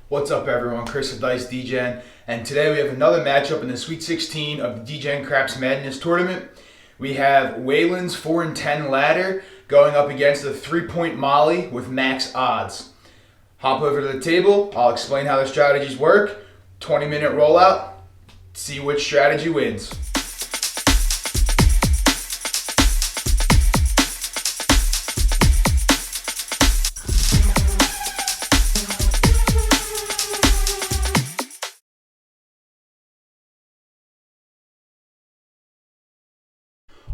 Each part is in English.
What's up everyone, Chris of Dice Degen, and today we have another matchup in the Sweet 16 of the Degen Craps Madness tournament. We have Waylon's 4-10 ladder going up against the 3-point Molly with max odds. Hop over to the table, I'll explain how the strategies work, 20-minute rollout, see which strategy wins.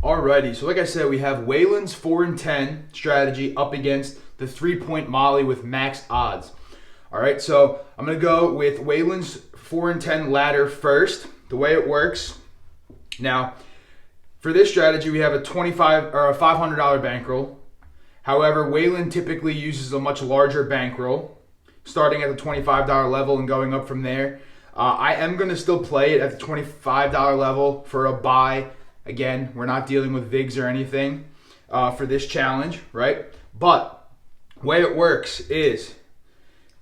Alrighty, so like I said, we have Waylon's 4-10 strategy up against the 3-point Molly with max odds. Alright, so I'm going to go with Waylon's 4-10 ladder first. The way it works, now, for this strategy, we have a $500 bankroll. However, Waylon typically uses a much larger bankroll, starting at the $25 level and going up from there. I am going to still play it at the $25 level for a buy. Again, we're not dealing with VIGs or anything for this challenge, right? But the way it works is,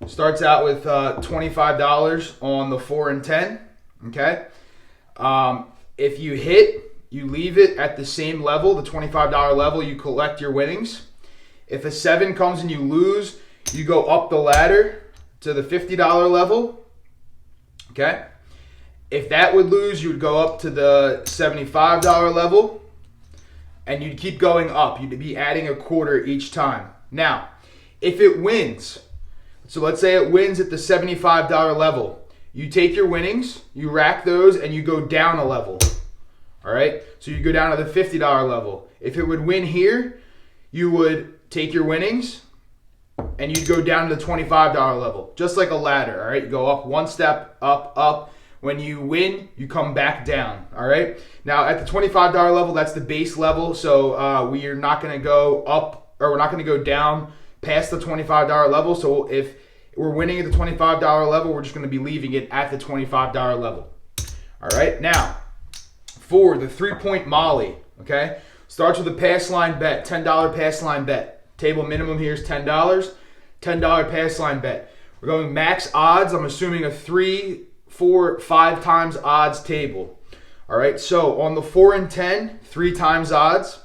starts out with $25 on the 4-10, okay? If you hit, you leave it at the same level, the $25 level, you collect your winnings. If a 7 comes and you lose, you go up the ladder to the $50 level, okay? If that would lose, you would go up to the $75 level, and you'd keep going up. You'd be adding a quarter each time. Now, if it wins, so let's say it wins at the $75 level, you take your winnings, you rack those, and you go down a level. All right? So you go down to the $50 level. If it would win here, you would take your winnings, and you'd go down to the $25 level, just like a ladder. All right? You go up one step, up, up. When you win, you come back down, all right? Now, at the $25 level, that's the base level, so we are not going to go up, or we're not going to go down past the $25 level. So if we're winning at the $25 level, we're just going to be leaving it at the $25 level. All right? Now, for the 3-point Molly, okay, starts with a pass line bet, $10 pass line bet. Table minimum here is $10, $10 pass line bet. We're going max odds. I'm assuming a 3, 4, 5 times odds table. All right, so on the 4-10, 3 times odds,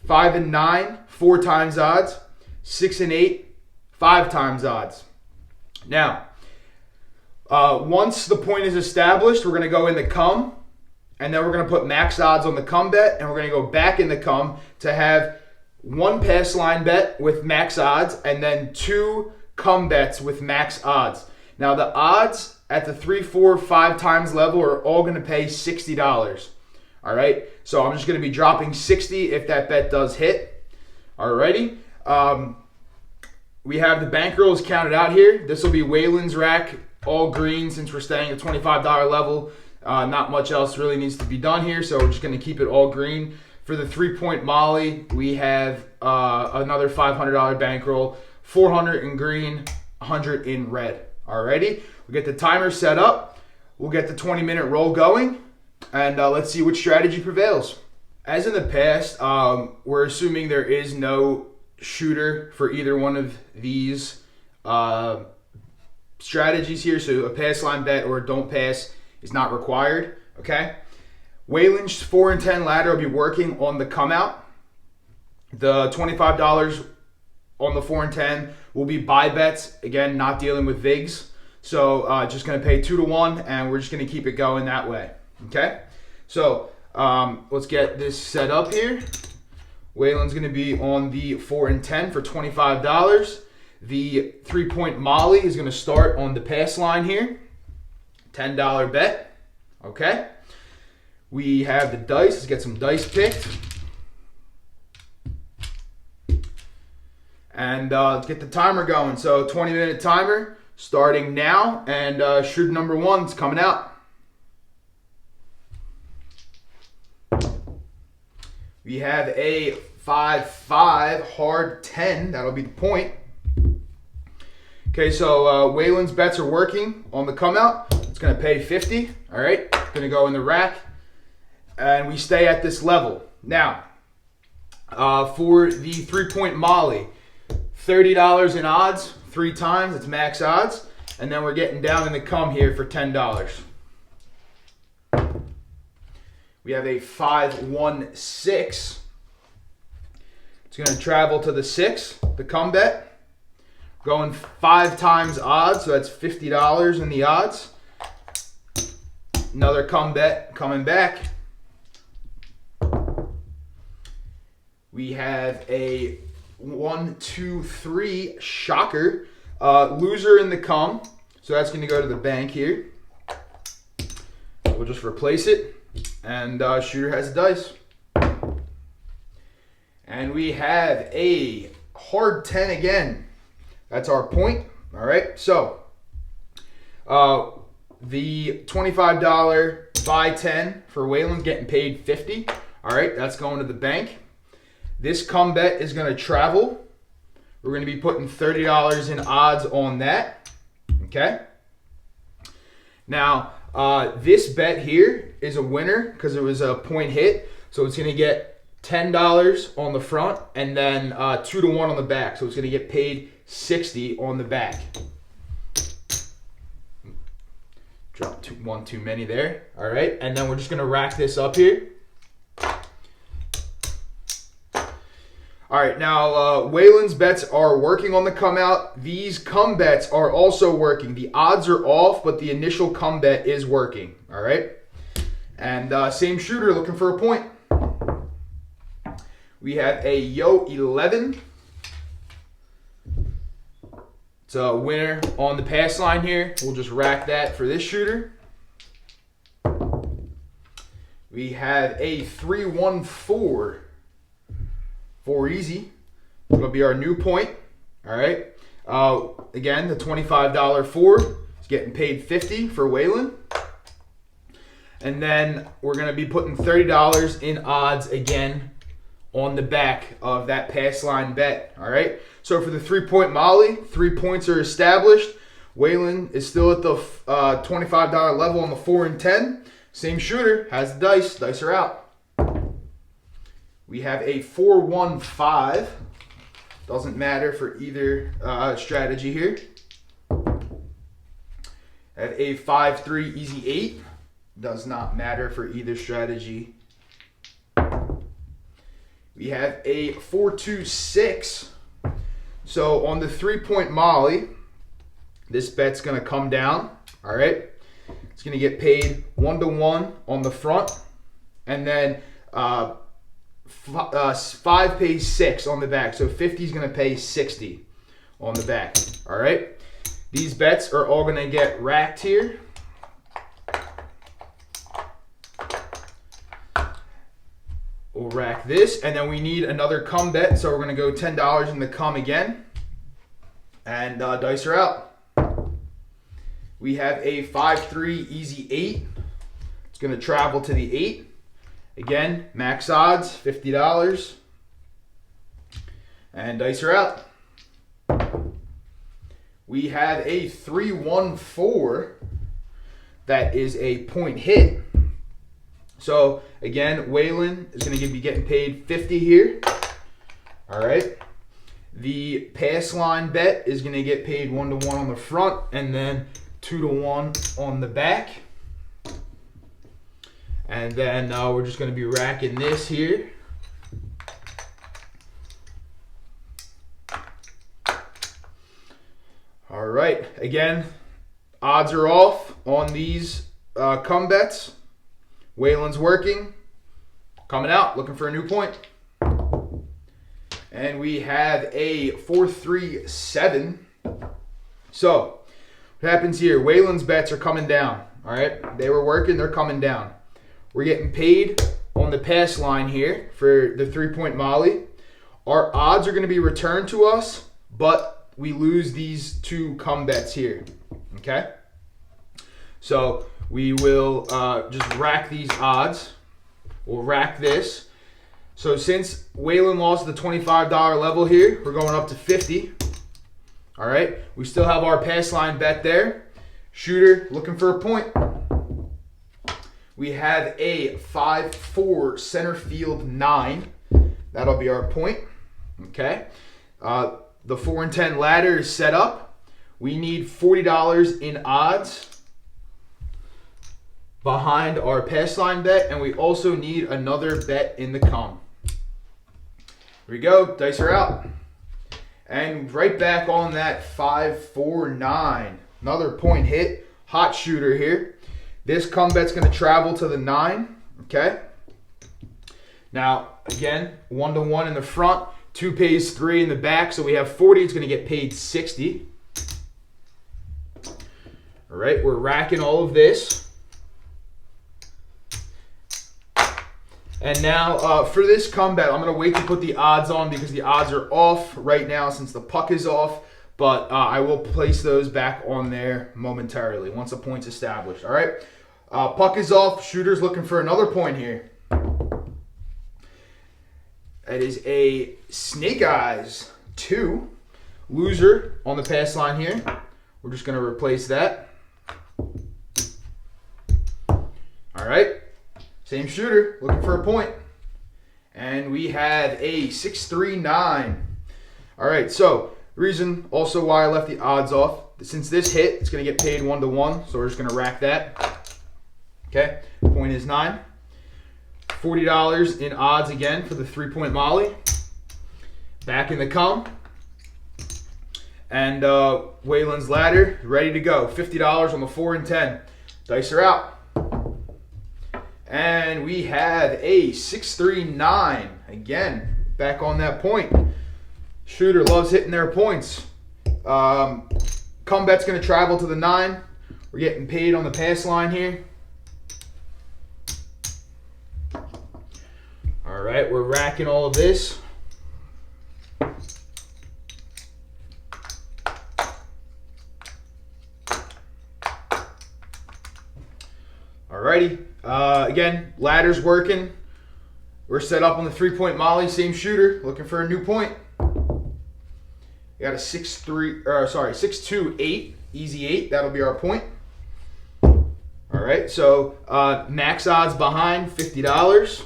5 and 9, 4 times odds, 6 and 8, 5 times odds. Now, once the point is established, we're going to go in the come, and then we're going to put max odds on the come bet, and we're going to go back in the come to have 1 pass line bet with max odds, and then 2 come bets with max odds. Now, the odds at the 3, 4, 5 times level are all going to pay $60. All right, so I'm just going to be dropping $60 if that bet does hit. Alrighty, we have the bankrolls counted out here. This will be Waylon's rack, all green, since we're staying at $25 level. Not much else really needs to be done here, so we're just going to keep it all green. For the 3-point Molly, we have another $500 bankroll, 400 in green, 100 in red. Alrighty, we'll get the timer set up, we'll get the 20-minute roll going, and let's see which strategy prevails. As in the past, we're assuming there is no shooter for either one of these strategies here, so a pass line bet or a don't pass is not required, okay? Waylon's 4-10 ladder will be working on the come out. The $25 on the 4-10 will be buy bets. Again, not dealing with VIGs. So just going to pay 2 to 1, and we're just going to keep it going that way. Okay? So let's get this set up here. Waylon's going to be on the 4-10 for $25. The 3-point Molly is going to start on the pass line here. $10 bet. Okay? We have the dice. Let's get some dice picked. And let's get the timer going. So 20-minute timer starting now, and shooter number 1 is coming out. We have a 5-5 hard 10. That'll be the point. Okay, so Waylon's bets are working on the come out. It's going to pay 50. All right, going to go in the rack, and we stay at this level. Now, for the 3-point Molly, $30 in odds, 3 times, it's max odds. And then we're getting down in the come here for $10. We have a 5-1-6. It's going to travel to the 6, the come bet. Going 5 times odds, so that's $50 in the odds. Another come bet coming back. We have a 1, 2, 3 shocker. Loser in the come, so that's going to go to the bank here. We'll just replace it, and shooter has a dice. And we have a hard 10 again. That's our point. All right, so the $25 buy 10 for Waylon getting paid $50. All right, that's going to the bank. This come bet is going to travel. We're going to be putting $30 in odds on that. Okay. Now, this bet here is a winner because it was a point hit. So it's going to get $10 on the front and then 2 to 1 on the back. So it's going to get paid $60 on the back. Drop one too many there. All right. And then we're just going to rack this up here. All right, now Waylon's bets are working on the come out. These come bets are also working. The odds are off, but the initial come bet is working. All right, and same shooter looking for a point. We have a Yo 11. It's a winner on the pass line here. We'll just rack that for this shooter. We have a 3-1-4. 4 easy. It'll be our new point. All right. Again, the $25 4 is getting paid $50 for Waylon. And then we're going to be putting $30 in odds again on the back of that pass line bet. All right. So for the 3-point Molly, 3 points are established. Waylon is still at the $25 level on the 4 and 10. Same shooter has the dice. Dice are out. We have a 4-1-5. Doesn't matter for either strategy here. Have a 5-3 easy 8. Does not matter for either strategy. We have a 4-2-6. So on the 3-point Molly, this bet's going to come down. All right. It's going to get paid 1 to 1 on the front. And then 5 pays 6 on the back, so 50 is going to pay 60 on the back. All right, these bets are all going to get racked here. We'll rack this, and then we need another come bet, so we're going to go $10 in the come again, and dice are out. We have a 5-3 easy 8. It's going to travel to the 8. Again, max odds, $50. And dice are out. We have a 3-1-4. That is a point hit. So, again, Waylon is going to be getting paid $50 here. All right. The pass line bet is going to get paid 1 to 1 on the front and then 2 to 1 on the back. And then we're just going to be racking this here. All right. Again, odds are off on these come bets. Waylon's working. Coming out, looking for a new point. And we have a 4-3-7. So, what happens here? Waylon's bets are coming down. All right. They were working. They're coming down. We're getting paid on the pass line here for the 3-point Molly. Our odds are going to be returned to us, but we lose these 2 come bets here. Okay? So we will just rack these odds. We'll rack this. So since Waylon lost the $25 level here, we're going up to $50. All right? We still have our pass line bet there. Shooter looking for a point. We have a 5-4 center field 9. That'll be our point. Okay. The 4 and 10 ladder is set up. we need $40 in odds behind our pass line bet, and we also need another bet in the come. Here we go, dice are out. And right back on that 5-4-9. Another point hit, hot shooter here. This come bet's gonna travel to the 9, okay? Now, again, 1-to-1 in the front, 2 pays 3 in the back, so we have 40, it's gonna get paid 60. All right, we're racking all of this. And now for this comeback, I'm going to wait to put the odds on because the odds are off right now since the puck is off. But I will place those back on there momentarily once a point's established. All right, puck is off. Shooter's looking for another point here. That is a Snake Eyes 2. Loser on the pass line here. We're just going to replace that. All right. Same shooter, looking for a point. And we have a 6-3-9. All right, so the reason also why I left the odds off, since this hit, it's going to get paid 1-to-1, so we're just going to rack that. Okay, point is 9. $40 in odds again for the 3-point molly. Back in the come. And Waylon's ladder, ready to go. $50 on the 4 and 10. Dice are out. And we have a 6-3-9. Again, back on that point. Shooter loves hitting their points. Comebet's going to travel to the 9. We're getting paid on the pass line here. All right, we're racking all of this. Alrighty. Again, ladder's working. We're set up on the 3-point molly, same shooter, looking for a new point. We got a 6-2-8, easy 8. That'll be our point. All right, so max odds behind, $50.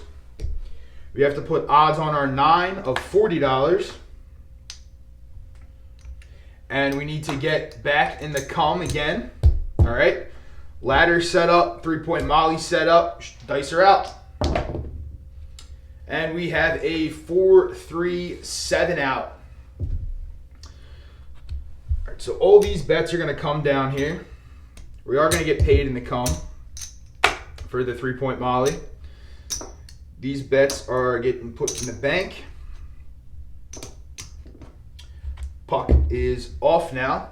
We have to put odds on our 9 of $40. And we need to get back in the come again. All right. Ladder set up, 3-point molly set up, dice are out. And we have a 4-3-7 out. All right, so all these bets are going to come down here. We are going to get paid in the come for the 3-point molly. These bets are getting put in the bank. Puck is off now.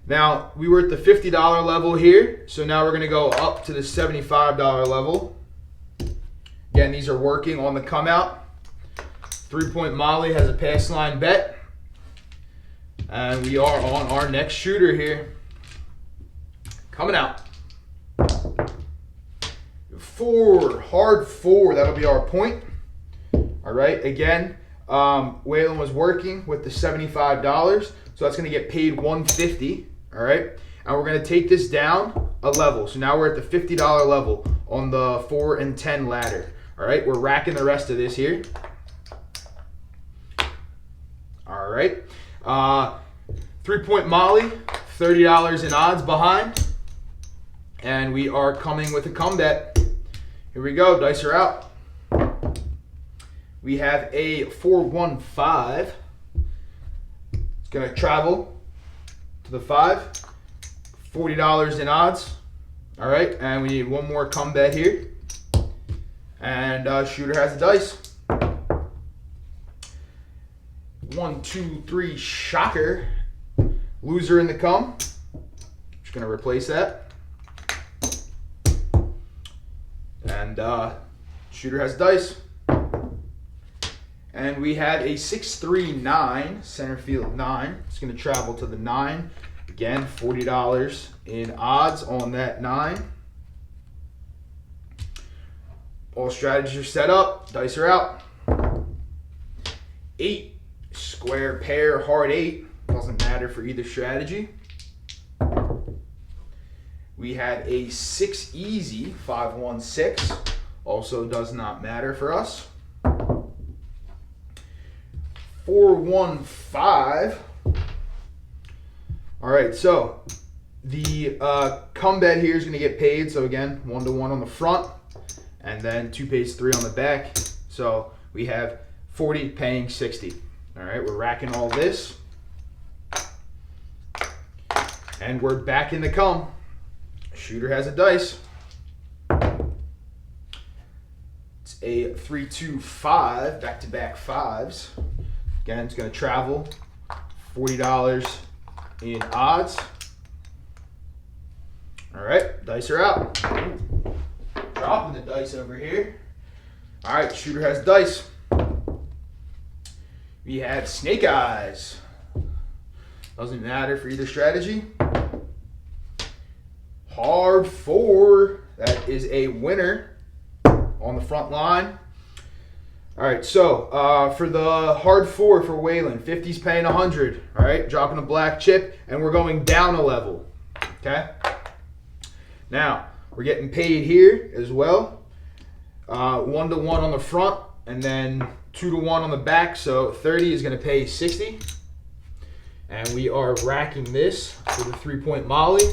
Now, we were at the $50 level here, so now we're going to go up to the $75 level. Again, these are working on the come out. 3-point molly has a pass line bet. And we are on our next shooter here. Coming out. 4, hard 4, that'll be our point. All right, again, Waylon was working with the $75, so that's going to get paid $150. All right, and we're going to take this down a level. So now we're at the $50 level on the 4 and 10 ladder. All right, we're racking the rest of this here. All right, 3-point molly, $30 in odds behind. And we are coming with a come bet. Here we go, dice are out. We have a 4-1-5. It's going to travel to the 5. $40 in odds. All right, and we need one more come bet here. And shooter has a dice. 1, 2, 3, shocker. Loser in the come. Just going to replace that. And shooter has dice. And we had a 6-3-9, center field 9. It's going to travel to the 9. Again, $40 in odds on that 9. All strategies are set up. Dice are out. 8, square pair, hard 8. Doesn't matter for either strategy. We had a 6 easy, 5-1-6. Also does not matter for us. 4-1-5. All All right, so the come bet here is going to get paid. So again, 1-to-1 on the front, and then 2 pays 3 on the back. So we have 40 paying 60. All right, we're racking all this, and we're back in the come. Shooter has a dice. It's a 3-2-5, back-to-back fives. Again, it's going to travel. $40 in odds. All right, dice are out. Dropping the dice over here. All right, shooter has dice. We have snake eyes. Doesn't matter for either strategy. Hard 4. That is a winner on the front line. All right, so for the hard 4 for Waylon, 50's paying 100. All right, dropping a black chip, and we're going down a level. Okay. Now we're getting paid here as well. 1-to-1 on the front, and then 2-to-1 on the back. So 30 is going to pay 60, and we are racking this for the 3-point Molly.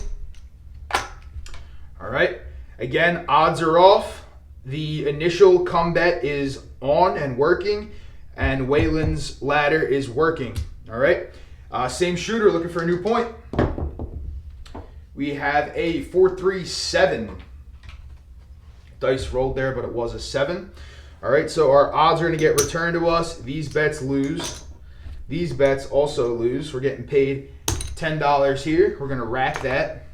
All right. Again, odds are off. The initial come bet is on and working, and Waylon's ladder is working. All right. Same shooter looking for a new point. We have a 4-3-7. Dice rolled there, but it was a 7. All right, so our odds are going to get returned to us. These bets lose. These bets also lose. We're getting paid $10 here. We're going to rack that.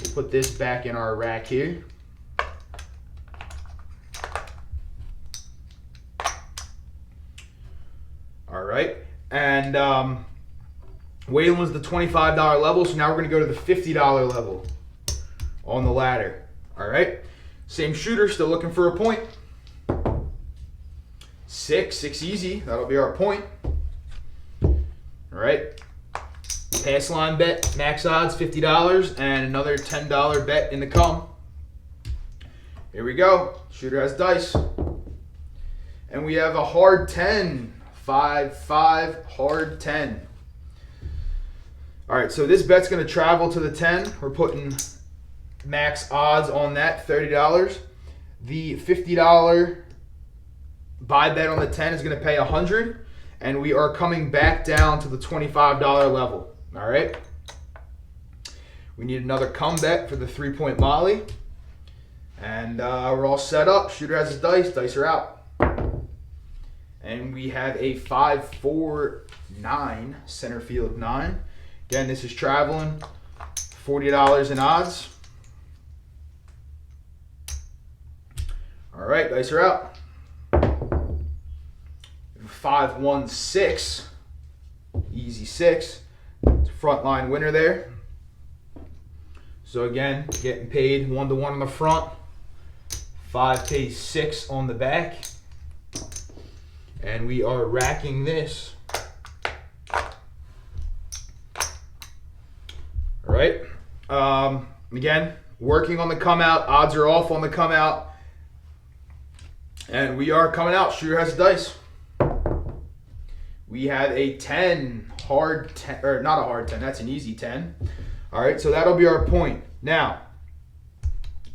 We'll put this back in our rack here. All right, and Waylon was the $25 level, so now we're going to go to the $50 level on the ladder. All right, same shooter, still looking for a point. 6 easy, that'll be our point. All right, pass line bet, max odds $50, and another $10 bet in the come. Here we go, shooter has dice. And we have a hard 10, 5-5, hard 10. All right, so this bet's going to travel to the 10. We're putting max odds on that, $30. The $50 buy bet on the 10 is going to pay 100, and we are coming back down to the $25 level. All right. We need another come bet for the 3-point Molly, and we're all set up. Shooter has his dice. Dice are out. And we have a 5-4-9, center field 9. Again, this is traveling, $40 in odds. All right, dice are out. 5-1-6, easy 6. It's a front line winner there. So again, getting paid 1-to-1 on the front, 5 pays 6 on the back. And we are racking this. All right. Again, working on the come out. Odds are off on the come out. And we are coming out. Shooter has a dice. We have a 10, hard 10, or not a hard 10. That's an easy 10. All right, so that'll be our point. Now,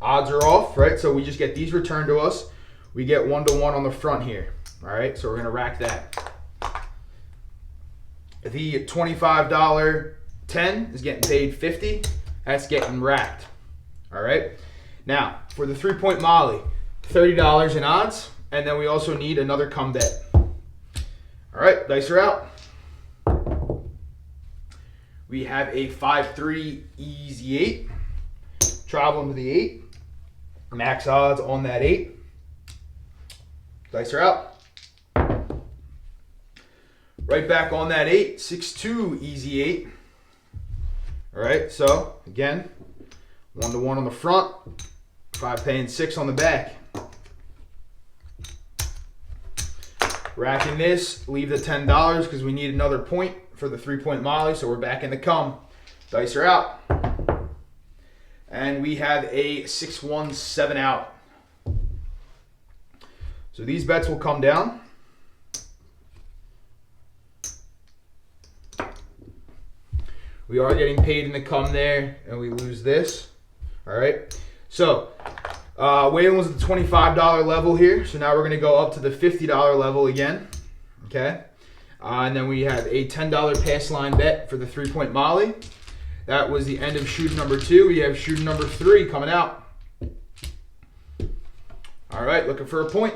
odds are off, right? So we just get these returned to us. We get 1-to-1 on the front here. All right, so we're going to rack that. The $25 10 is getting paid 50. That's getting racked. All right. Now, for the 3-point Molly, $30 in odds, and then we also need another come bet. All right, dice are out. We have a 5-3 easy 8. Traveling to the 8. Max odds on that 8. Dice are out. Right back on that 8, 6-2 easy 8. All right, so again, 1-to-1 on the front, 5 paying 6 on the back. Racking this, leave the $10 because we need another point for the 3-point Molly, so we're back in the come. Dice are out. And we have a 6-1-7 out. So these bets will come down. We are getting paid in the come there, and we lose this. All right. So Waylon was at the $25 level here. So now we're going to go up to the $50 level again. Okay. And then we have a $10 pass line bet for the 3-point Molly. That was the end of shooter number 2. We have shooter number 3 coming out. All right, looking for a point.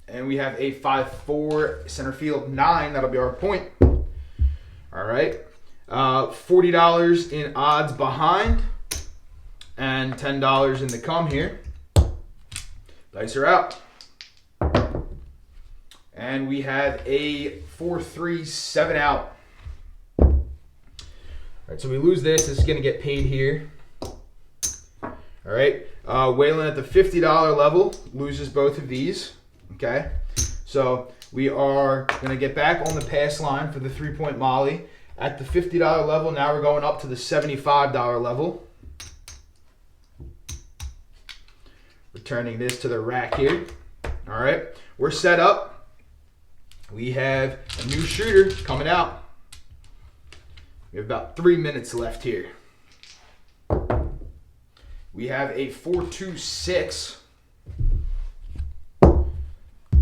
And we have a 5-4 center field 9. That'll be our point. All right. $40 in odds behind and $10 in the come here. Dice are out. And we have a 4-3 7 out. All right, so we lose this. This is going to get paid here. All right. Waylon at the $50 level loses both of these. Okay. So we are going to get back on the pass line for the 3-point Molly. At the $50 level, now we're going up to the $75 level. Returning this to the rack here. All right. We're set up. We have a new shooter coming out. We have about 3 minutes left here. We have a 4-2-6.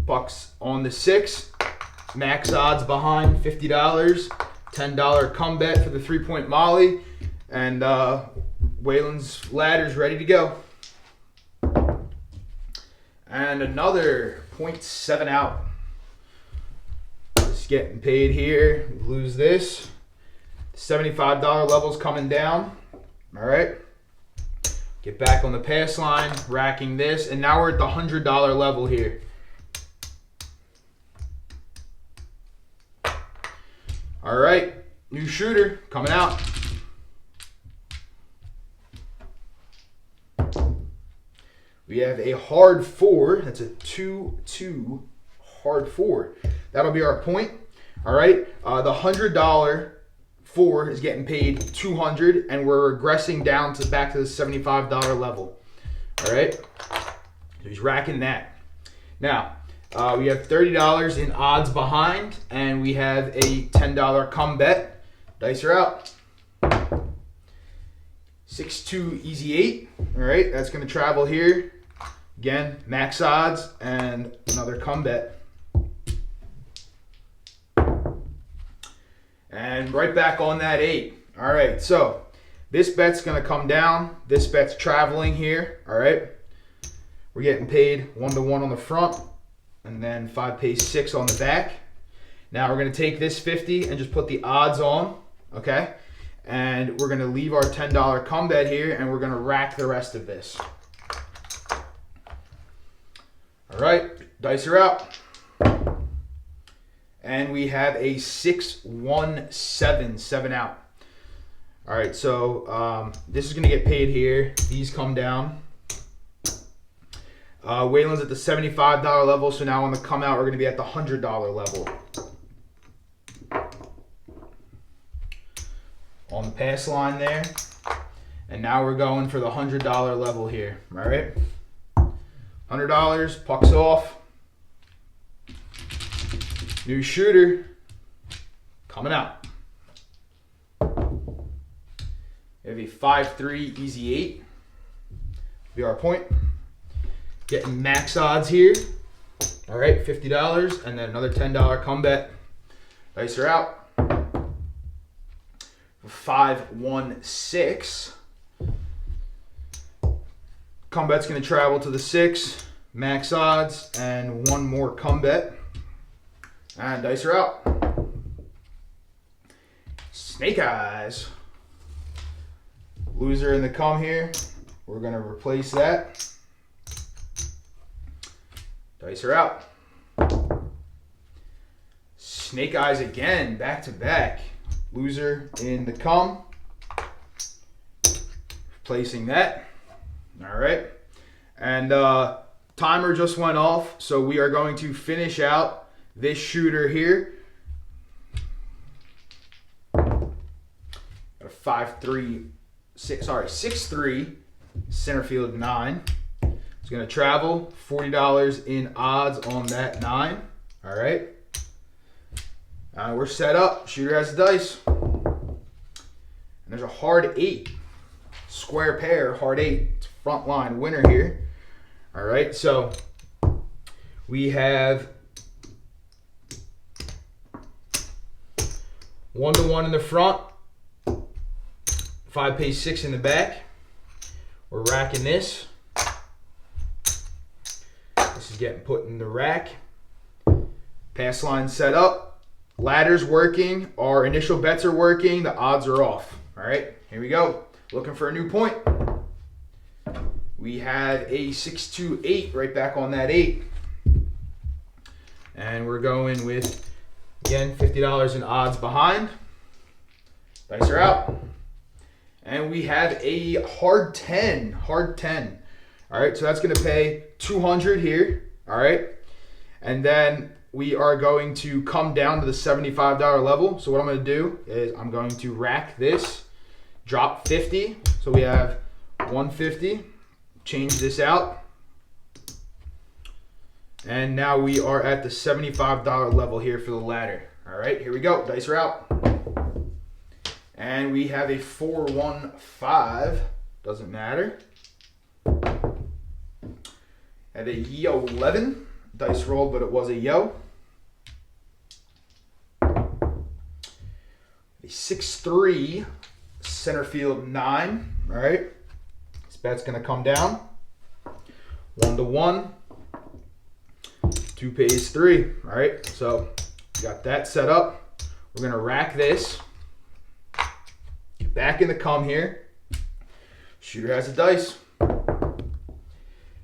Bucks on the 6. Max odds behind, $50. $10 come bet for the 3-point Molly. And Waylon's ladder's ready to go. And another 0.7 out. Just getting paid here. We lose this. $75 level's coming down. All right. Get back on the pass line, racking this. And now we're at the $100 level here. All right. New shooter coming out. We have a hard 4. That's a 2-2 hard 4. That'll be our point. All right. The $100 4 is getting paid $200, and we're regressing down to back to the $75 level. All right. So he's racking that. Now we have $30 in odds behind, and we have a $10 come bet. Dice are out. 6-2 easy 8. All right. That's going to travel here. Again, max odds and another come bet. And right back on that 8. All right, so this bet's going to come down. This bet's traveling here. All right. We're getting paid 1-to-1 on the front and then 5 pays 6 on the back. Now we're going to take this 50 and just put the odds on. Okay. And we're going to leave our $10 come bet here, and we're going to rack the rest of this. All right, dice are out. And we have a 6-1-7, 7 out. All right, so this is going to get paid here. These come down. Waylon's at the $75 level, so now on the come out, we're going to be at the $100 level. On the pass line there. And now we're going for the $100 level here. All right. $100, pucks off. New shooter coming out. We have a 5-3 easy 8. Be our point. Getting max odds here. All right, $50, and then another $10 come bet. Dice are out. 5-1-6. Come bet's going to travel to the 6. Max odds and one more come bet. And dice are out. Snake eyes. Loser in the come here. We're going to replace that. Dice are out. Snake eyes again, back to back. Loser in the come. Replacing that. All right. And timer just went off, so we are going to finish out this shooter here. Got a 5-3, 6-3 center field 9. It's going to travel. $40 in odds on that 9. All right. We're set up. Shooter has the dice. there's a hard 8. Square pair, hard 8. It's front line winner here. All right, so we have 1-1 in the front, 5 pays 6 in the back. We're racking this. This is getting put in the rack. Pass line set up. Ladder's working. Our initial bets are working. The odds are off. All right, here we go. Looking for a new point. We had a 6-2-8 right back on that 8. And we're going with, again, $50 in odds behind. Dice are out. And we have a hard 10. Hard 10. All right, so that's going to pay $200 here. All right. And then we are going to come down to the $75 level. So what I'm going to do is I'm going to rack this, drop 50. So we have 150. Change this out. And now we are at the $75 level here for the ladder. All right, here we go. Dice are out. And we have a 4-1-5. Doesn't matter. At a yo 11. Dice rolled, but it was a yo. A 6-3 center field 9. All right. This bet's going to come down. 1-1. 2 pays 3. All right. So got that set up. We're going to rack this. Get back in the come here. Shooter has a dice.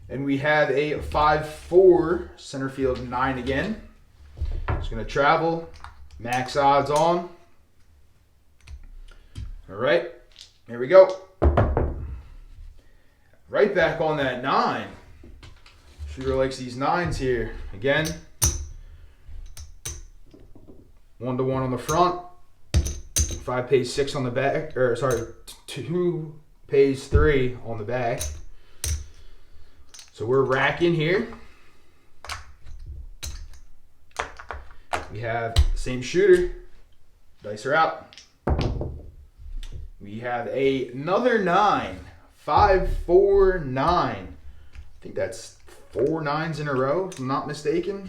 And we have a 5-4 center field 9 again. It's going to travel. Max odds on. All right. Here we go. Right back on that 9. Shooter likes these 9s here. Again. 1-1 on the front. 5 pays 6 on the back. Or sorry, 2 pays 3 on the back. So we're racking here. We have the same shooter. Dice are out. We have another 9. 5-4-9. I think that's 4 9s in a row, if I'm not mistaken.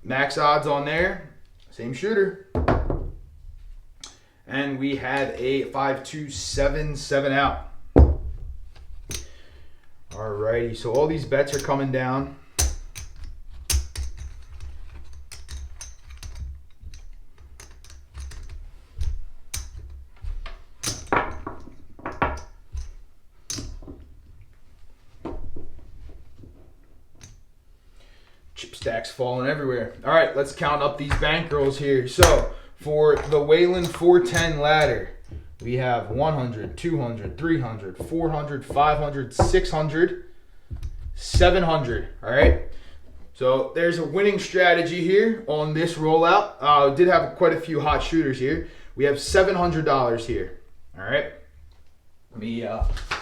Max odds on there. Same shooter. And we had a 5-2-7, 7 out. Alrighty, so all these bets are coming down. Chip stacks falling everywhere. All right, let's count up these bankrolls here. So for the Waylon 410 ladder, we have 100, 200, 300, 400, 500, 600, 700. All right. So there's a winning strategy here on this rollout. Did have quite a few hot shooters here. We have $700 here. All right. Let me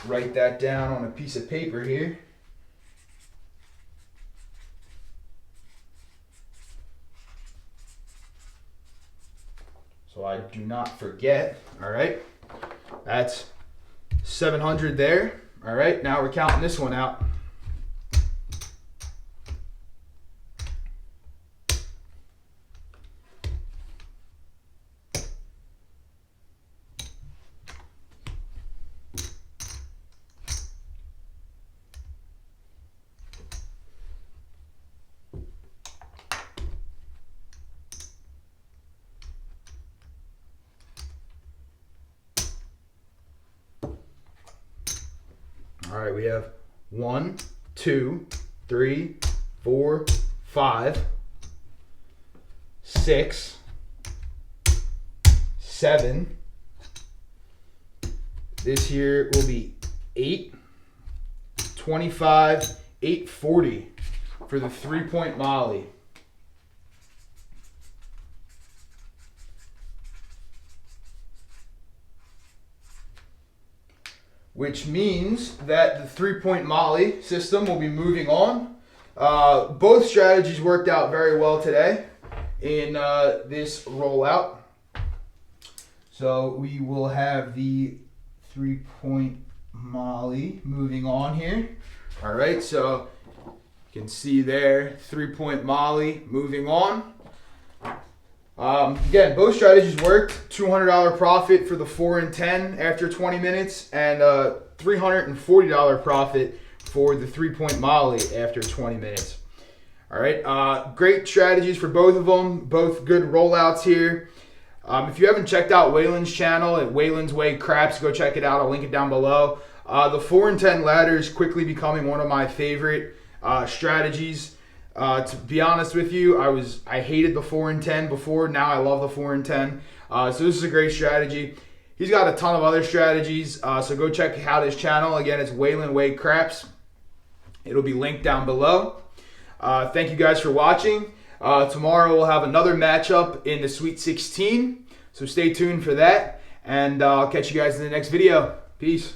write that down on a piece of paper here. So I do not forget. All right. That's 700 there. All right. Now we're counting this one out. All right, we have 1, 2, 3, 4, 5, 6, 7. This here will be 8, 25, 840 for the 3-point Molly. Which means that the 3-point Molly system will be moving on. Both strategies worked out very well today in this rollout. So we will have the 3-point molly moving on here. All right, so you can see there, 3-point molly moving on. Again, both strategies worked. $200 profit for the 4 and 10 after 20 minutes, and $340 profit for the 3-point molly after 20 minutes. All right, great strategies for both of them. Both good rollouts here. If you haven't checked out Waylon's channel at Waylon's Way Craps, go check it out. I'll link it down below. The 4 and 10 ladder is quickly becoming one of my favorite strategies. To be honest with you, I hated the 4 and 10 before. Now I love the 4 and 10. So this is a great strategy. He's got a ton of other strategies. So go check out his channel. Again, it's Waylon Way Craps. It'll be linked down below. Thank you guys for watching. Tomorrow we'll have another matchup in the Sweet 16. So stay tuned for that. And I'll catch you guys in the next video. Peace.